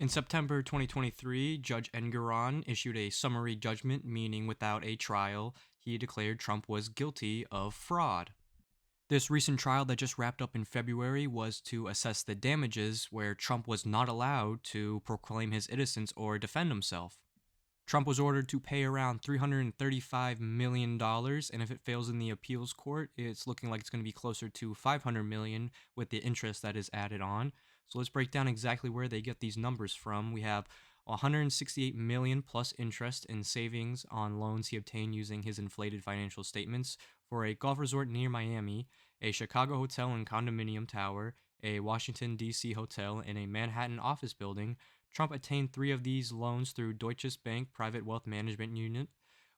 In September 2023, Judge Engeron issued a summary judgment, meaning without a trial, he declared Trump was guilty of fraud. This recent trial that just wrapped up in February was to assess the damages where Trump was not allowed to proclaim his innocence or defend himself. Trump was ordered to pay around $335 million, and if it fails in the appeals court, it's looking like it's going to be closer to $500 million with the interest that is added on. So let's break down exactly where they get these numbers from. We have $168 million plus interest in savings on loans he obtained using his inflated financial statements for a golf resort near Miami, a Chicago hotel and condominium tower, a Washington, D.C. hotel, and a Manhattan office building. Trump obtained 3 of these loans through Deutsche Bank Private Wealth Management Unit,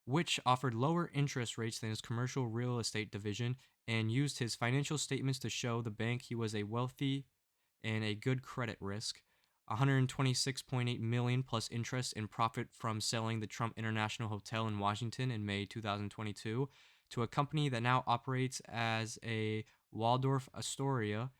which offered lower interest rates than his commercial real estate division, and used his financial statements to show the bank he was a wealthy and a good credit risk. 126.8 million plus interest in profit from selling the Trump International Hotel in Washington in May 2022 to a company that now operates as a Waldorf Astoria.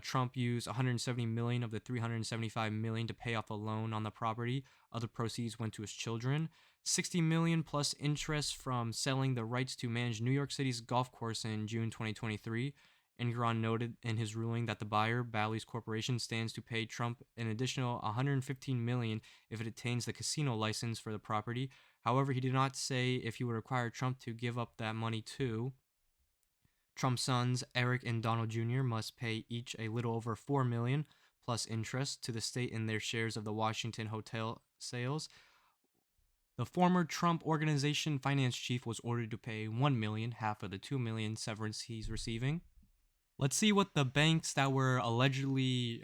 Trump used 170 million of the 375 million to pay off a loan on the property. Other proceeds went to his children. 60 million plus interest from selling the rights to manage New York City's golf course in June 2023. Engeron noted in his ruling that the buyer, Bally's Corporation, stands to pay Trump an additional 115 million if it obtains the casino license for the property. However, he did not say if he would require Trump to give up that money too. Trump's sons, Eric and Donald Jr., must pay each a little over $4 million plus interest to the state in their shares of the Washington hotel sales. The former Trump Organization finance chief was ordered to pay $1 million, half of the $2 million severance he's receiving. Let's see what the banks that were allegedly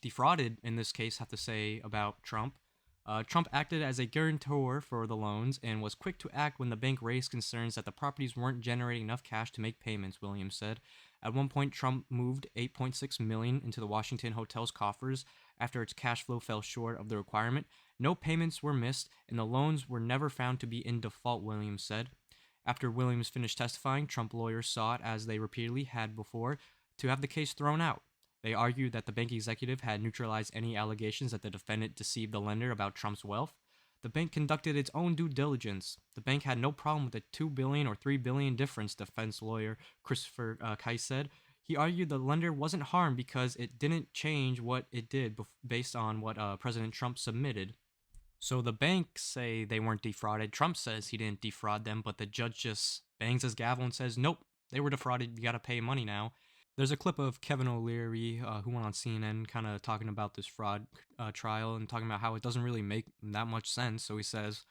defrauded in this case have to say about Trump. Trump acted as a guarantor for the loans and was quick to act when the bank raised concerns that the properties weren't generating enough cash to make payments, Williams said. At one point, Trump moved $8.6 million into the Washington hotel's coffers after its cash flow fell short of the requirement. No payments were missed, and the loans were never found to be in default, Williams said. After Williams finished testifying, Trump lawyers sought, as they repeatedly had before, to have the case thrown out. They argued that the bank executive had neutralized any allegations that the defendant deceived the lender about Trump's wealth. The bank conducted its own due diligence. The bank had no problem with the $2 billion or $3 billion difference, defense lawyer Christopher Kais said. He argued the lender wasn't harmed because it didn't change what it did based on what President Trump submitted. So the banks say they weren't defrauded. Trump says he didn't defraud them, but the judge just bangs his gavel and says, nope, they were defrauded. You got to pay money now. There's a clip of Kevin O'Leary, who went on CNN, kind of talking about this fraud trial and talking about how it doesn't really make that much sense. So he says,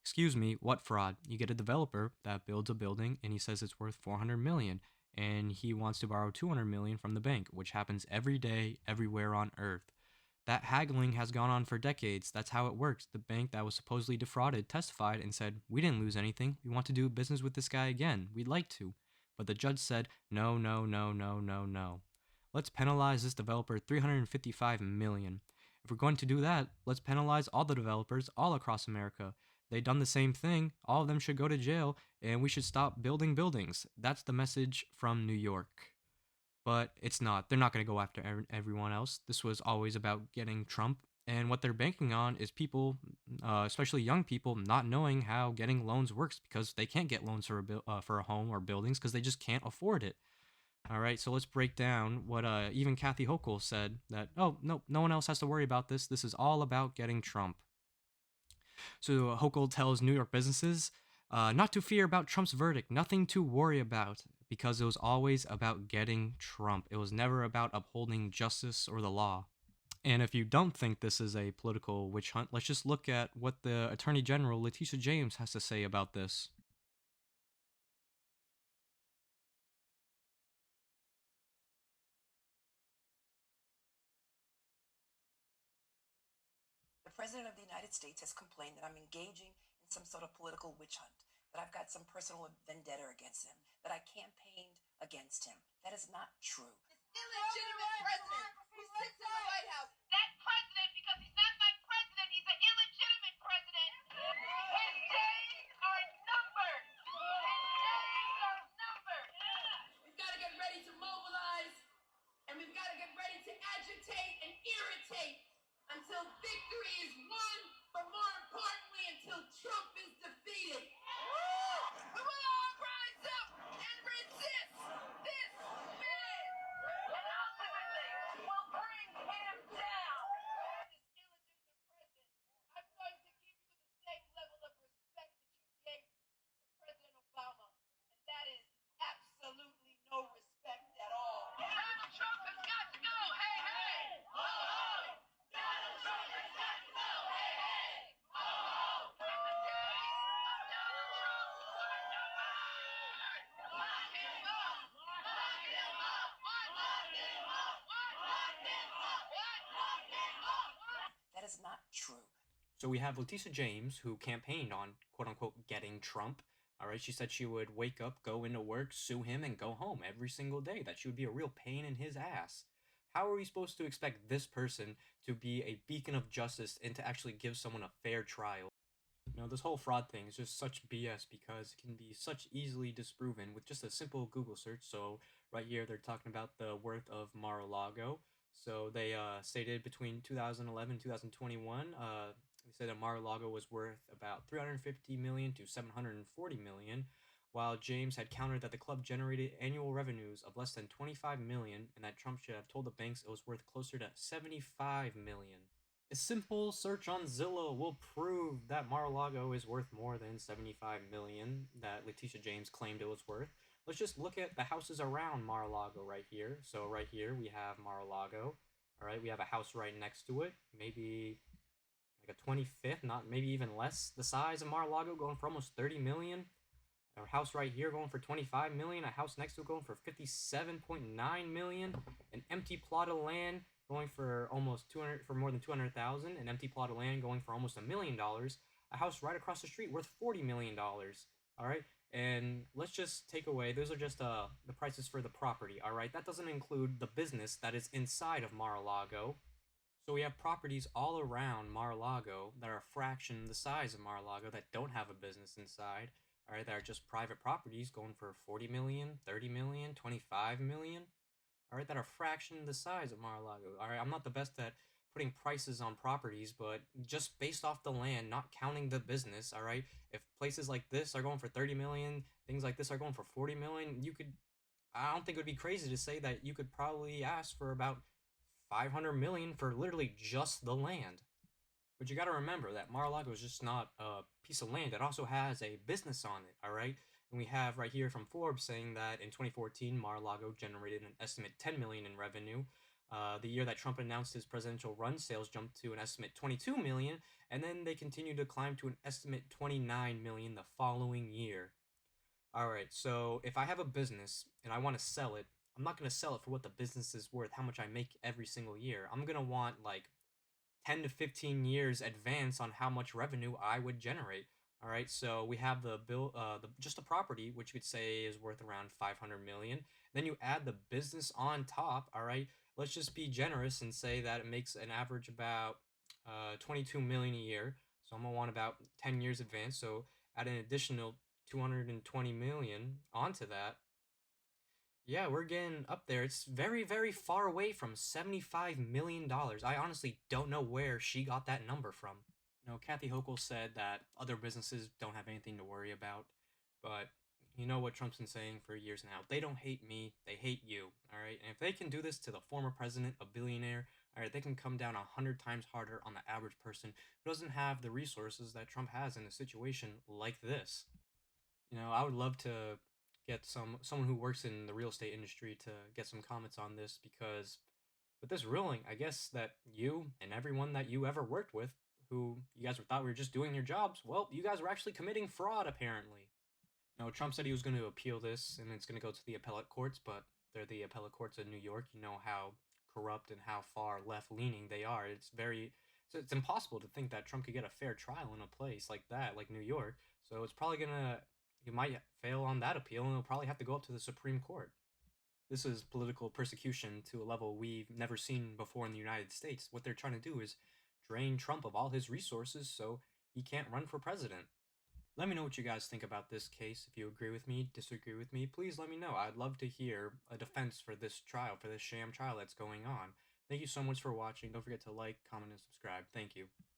excuse me, what fraud? You get a developer that builds a building and he says it's worth 400 million and he wants to borrow 200 million from the bank, which happens every day, everywhere on earth. That haggling has gone on for decades. That's how it works. The bank that was supposedly defrauded testified and said, we didn't lose anything. We want to do business with this guy again. We'd like to. But the judge said, no, no, no, no, no, no. Let's penalize this developer $355 million. If we're going to do that, let's penalize all the developers all across America. They've done the same thing. All of them should go to jail, and we should stop building buildings. That's the message from New York. But it's not. They're not going to go after everyone else. This was always about getting Trump. And what they're banking on is people, especially young people, not knowing how getting loans works because they can't get loans for a home or buildings because they just can't afford it. All right, so let's break down what even Kathy Hochul said, that, oh, no one else has to worry about this. This is all about getting Trump. So Hochul tells New York businesses not to fear about Trump's verdict, nothing to worry about, because it was always about getting Trump. It was never about upholding justice or the law. And if you don't think this is a political witch hunt, let's just look at what the Attorney General, Letitia James, has to say about this. The President of the United States has complained that I'm engaging in some sort of political witch hunt, that I've got some personal vendetta against him, that I campaigned against him. That is not true. Illegitimate president who sits in the White House. That president, because he's not my president, he's an illegitimate president. His days are numbered. We've got to get ready to mobilize, and we've got to get ready to agitate and irritate until Victory is won, but more importantly, until Trump is defeated. We will all rise up and resist this man. And ultimately, we'll bring him down. This illegitimate president, I'm going to give you the same level of respect that you gave to President Obama. And that is absolutely no respect at all. Donald Trump has got to go. Hey, hey. Ho, ho. Donald Trump has got to go. Hey, hey. Ho, ho. And the days of Donald Trump are numbered. Lock him up. Lock him up. What? Lock him up. What? Lock him up. What? Lock him up. That is not true. So we have Letitia James, who campaigned on quote unquote getting Trump. All right, she said she would wake up, go into work, sue him, and go home every single day. That she would be a real pain in his ass. How are we supposed to expect this person to be a beacon of justice and to actually give someone a fair trial? You know, this whole fraud thing is just such BS because it can be such easily disproven with just a simple Google search. So right here, they're talking about the worth of Mar-a-Lago. So they stated between 2011 and 2021, they said that Mar-a-Lago was worth about 350 million to 740 million, while James had countered that the club generated annual revenues of less than 25 million and that Trump should have told the banks it was worth closer to 75 million. A simple search on Zillow will prove that Mar-a-Lago is worth more than 75 million that Letitia James claimed it was worth. Let's just look at the houses around Mar-a-Lago right here. So right here we have Mar-a-Lago. All right, we have a house right next to it, maybe like a 25th, not maybe even less the size of Mar-a-Lago, going for almost 30 million. A house right here going for 25 million, a house next to it going for 57.9 million, an empty plot of land going for almost 200 for more than 200,000, an empty plot of land going for almost $1 million, a house right across the street worth $40 million. All right, and let's just take away, those are just the prices for the property. All right, that doesn't include the business that is inside of Mar-a-Lago. So we have properties all around Mar-a-Lago that are a fraction the size of Mar-a-Lago that don't have a business inside. All right, that are just private properties going for 40 million, 30 million, 25 million. All right, that are a fraction the size of Mar-a-Lago. All right, I'm not the best at putting prices on properties, but just based off the land, not counting the business, all right, if places like this are going for 30 million, things like this are going for 40 million, I don't think it would be crazy to say that you could probably ask for about 500 million for literally just the land. But you got to remember that Mar-a-Lago is just not a piece of land. It also has a business on it, all right? And we have right here from Forbes saying that in 2014, Mar-a-Lago generated an estimate 10 million in revenue. The year that Trump announced his presidential run, sales jumped to an estimate 22 million, and then they continued to climb to an estimate 29 million the following year. All right, so if I have a business and I want to sell it, I'm not going to sell it for what the business is worth, how much I make every single year. I'm going to want like 10 to 15 years advance on how much revenue I would generate. All right, so we have just the property, which you could say is worth around 500 million. Then you add the business on top. All right, let's just be generous and say that it makes an average about 22 million a year. So I'm gonna want about 10 years advance. So add an additional 220 million onto that. Yeah, we're getting up there. It's very, very far away from $75 million. I honestly don't know where she got that number from. You know, Kathy Hochul said that other businesses don't have anything to worry about. But you know what Trump's been saying for years now. They don't hate me, they hate you. All right? And if they can do this to the former president, a billionaire, all right, they can come down 100 times harder on the average person who doesn't have the resources that Trump has in a situation like this. You know, I would love to get someone who works in the real estate industry to get some comments on this because with this ruling, I guess that you and everyone that you ever worked with, who you guys thought were just doing your jobs, well, you guys were actually committing fraud apparently. You know, Trump said he was going to appeal this and it's going to go to the appellate courts, but they're the appellate courts in New York. You know how corrupt and how far left leaning they are. It's impossible to think that Trump could get a fair trial in a place like that, like New York. So it's probably gonna you might fail on that appeal and it'll probably have to go up to the Supreme Court. This is political persecution to a level we've never seen before in the United States. What they're trying to do is drain Trump of all his resources so he can't run for president. Let me know what you guys think about this case. If you agree with me, disagree with me, please let me know. I'd love to hear a defense for this trial, for this sham trial that's going on. Thank you so much for watching. Don't forget to like, comment, and subscribe. Thank you.